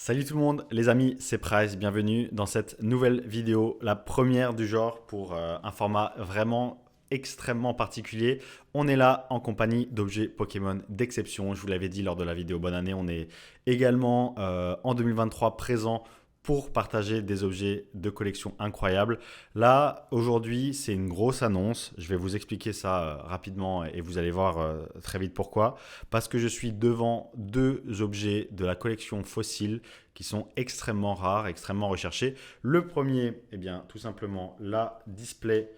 Salut tout le monde, les amis, c'est Price, bienvenue dans cette nouvelle vidéo, la première du genre pour un format vraiment extrêmement particulier. On est là en compagnie d'objets Pokémon d'exception, je vous l'avais dit lors de la vidéo bonne année, on est également en 2023 présent pour partager des objets de collection incroyables. Là, aujourd'hui, c'est une grosse annonce. Je vais vous expliquer ça rapidement et vous allez voir très vite pourquoi. Parce que je suis devant deux objets de la collection fossile qui sont extrêmement rares, extrêmement recherchés. Le premier, eh bien, tout simplement, la display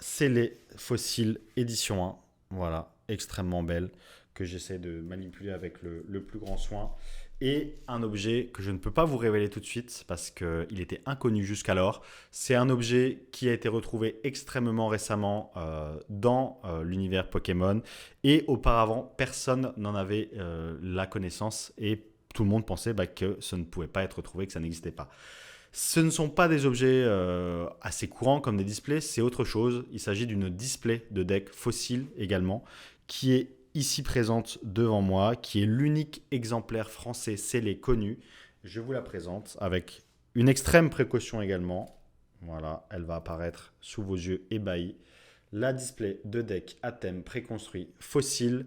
scellée fossile édition 1. Voilà, extrêmement belle, que j'essaie de manipuler avec le plus grand soin. Et un objet que je ne peux pas vous révéler tout de suite parce qu'il était inconnu jusqu'alors. C'est un objet qui a été retrouvé extrêmement récemment dans l'univers Pokémon. Et auparavant, personne n'en avait la connaissance et tout le monde pensait que ça ne pouvait pas être retrouvé, que ça n'existait pas. Ce ne sont pas des objets assez courants comme des displays, c'est autre chose. Il s'agit d'une display de deck fossile également, qui est ici présente devant moi, qui est l'unique exemplaire français scellé connu. Je vous la présente avec une extrême précaution également. Voilà, elle va apparaître sous vos yeux ébahis. La display de deck à thème préconstruit fossile.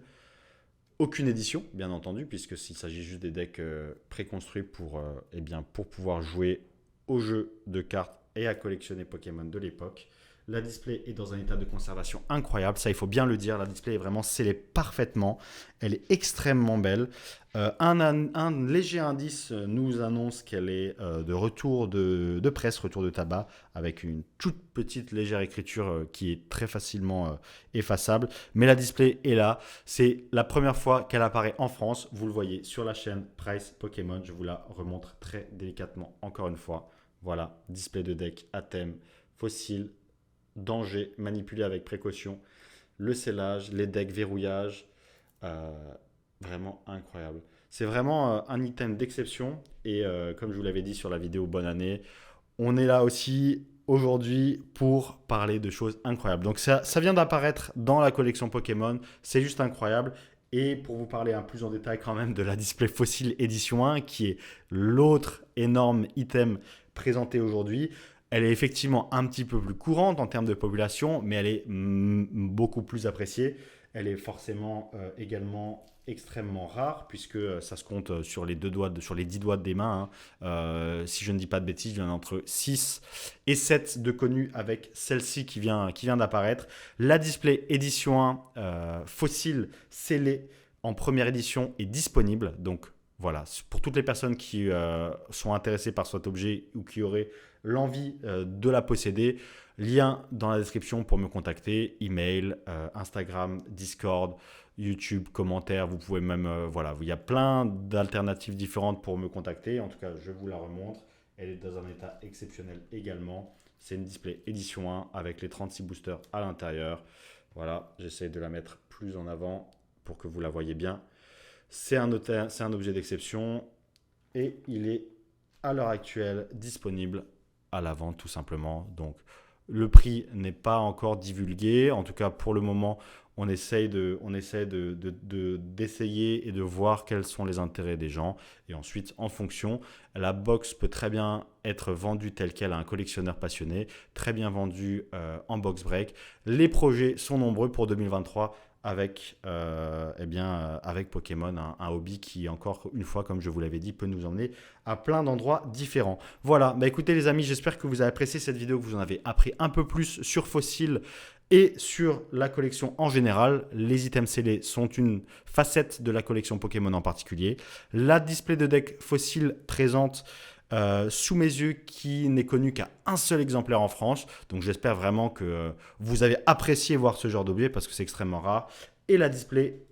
Aucune édition, bien entendu, puisque s'il s'agit juste des decks préconstruits pour pouvoir jouer au jeu de cartes et à collectionner Pokémon de l'époque. La display est dans un état de conservation incroyable, ça il faut bien le dire, la display est vraiment scellée parfaitement, elle est extrêmement belle. Un léger indice nous annonce qu'elle est de retour de presse, retour de tabac, avec une toute petite légère écriture qui est très facilement effaçable. Mais la display est là, c'est la première fois qu'elle apparaît en France, vous le voyez sur la chaîne Price Pokémon, je vous la remontre très délicatement encore une fois. Voilà, display de deck à thème, fossile, danger, manipulé avec précaution, le scellage, les decks verrouillage, euh, vraiment incroyable. C'est vraiment un item d'exception et comme je vous l'avais dit sur la vidéo bonne année, on est là aussi aujourd'hui pour parler de choses incroyables. Donc ça vient d'apparaître dans la collection Pokémon, c'est juste incroyable. Et pour vous parler un plus en détail quand même de la display fossile édition 1, qui est l'autre énorme item présenté aujourd'hui, elle est effectivement un petit peu plus courante en termes de population, mais elle est beaucoup plus appréciée. Elle est forcément également extrêmement rare puisque ça se compte sur les sur les 10 doigts des mains. Si je ne dis pas de bêtises, il y en a entre 6 et 7 de connus avec celle-ci qui vient d'apparaître. La display édition 1 fossile scellée en première édition est disponible. Donc voilà, pour toutes les personnes qui sont intéressées par cet objet ou qui auraient l'envie de la posséder, lien dans la description pour me contacter, email, Instagram, Discord, YouTube, commentaires, vous pouvez même, voilà, il y a plein d'alternatives différentes pour me contacter. En tout cas, je vous la remontre. Elle est dans un état exceptionnel également. C'est une display édition 1 avec les 36 boosters à l'intérieur. Voilà, j'essaie de la mettre plus en avant pour que vous la voyez bien. C'est un objet d'exception et il est à l'heure actuelle disponible à la vente tout simplement. Donc le prix n'est pas encore divulgué. En tout cas, pour le moment, on essaye d'essayer et de voir quels sont les intérêts des gens. Et ensuite, en fonction, la box peut très bien être vendue telle qu'elle à un collectionneur passionné, très bien vendue en box break. Les projets sont nombreux pour 2023 avec Pokémon, un hobby qui, encore une fois, comme je vous l'avais dit, peut nous emmener à plein d'endroits différents. Voilà, écoutez les amis, j'espère que vous avez apprécié cette vidéo, que vous en avez appris un peu plus sur Fossil et sur la collection en général. Les items scellés sont une facette de la collection Pokémon en particulier. La display de deck Fossil présente sous mes yeux qui n'est connu qu'à un seul exemplaire en France. Donc j'espère vraiment que vous avez apprécié voir ce genre d'objet parce que c'est extrêmement rare. Et la display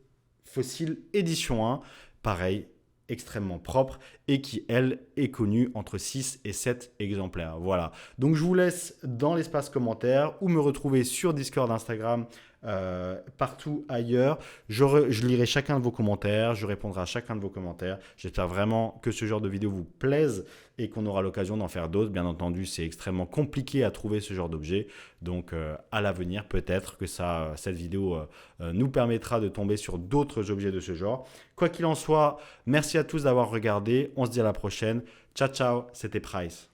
Fossil édition 1, pareil, extrêmement propre et qui, elle, est connue entre 6 et 7 exemplaires. Voilà. Donc je vous laisse dans l'espace commentaire ou me retrouver sur Discord, Instagram, partout ailleurs. Je lirai chacun de vos commentaires, je répondrai à chacun de vos commentaires. J'espère vraiment que ce genre de vidéo vous plaise et qu'on aura l'occasion d'en faire d'autres. Bien entendu, c'est extrêmement compliqué à trouver ce genre d'objet. Donc, à l'avenir, peut-être que cette vidéo nous permettra de tomber sur d'autres objets de ce genre. Quoi qu'il en soit, merci à tous d'avoir regardé. On se dit à la prochaine. Ciao, ciao, c'était Price.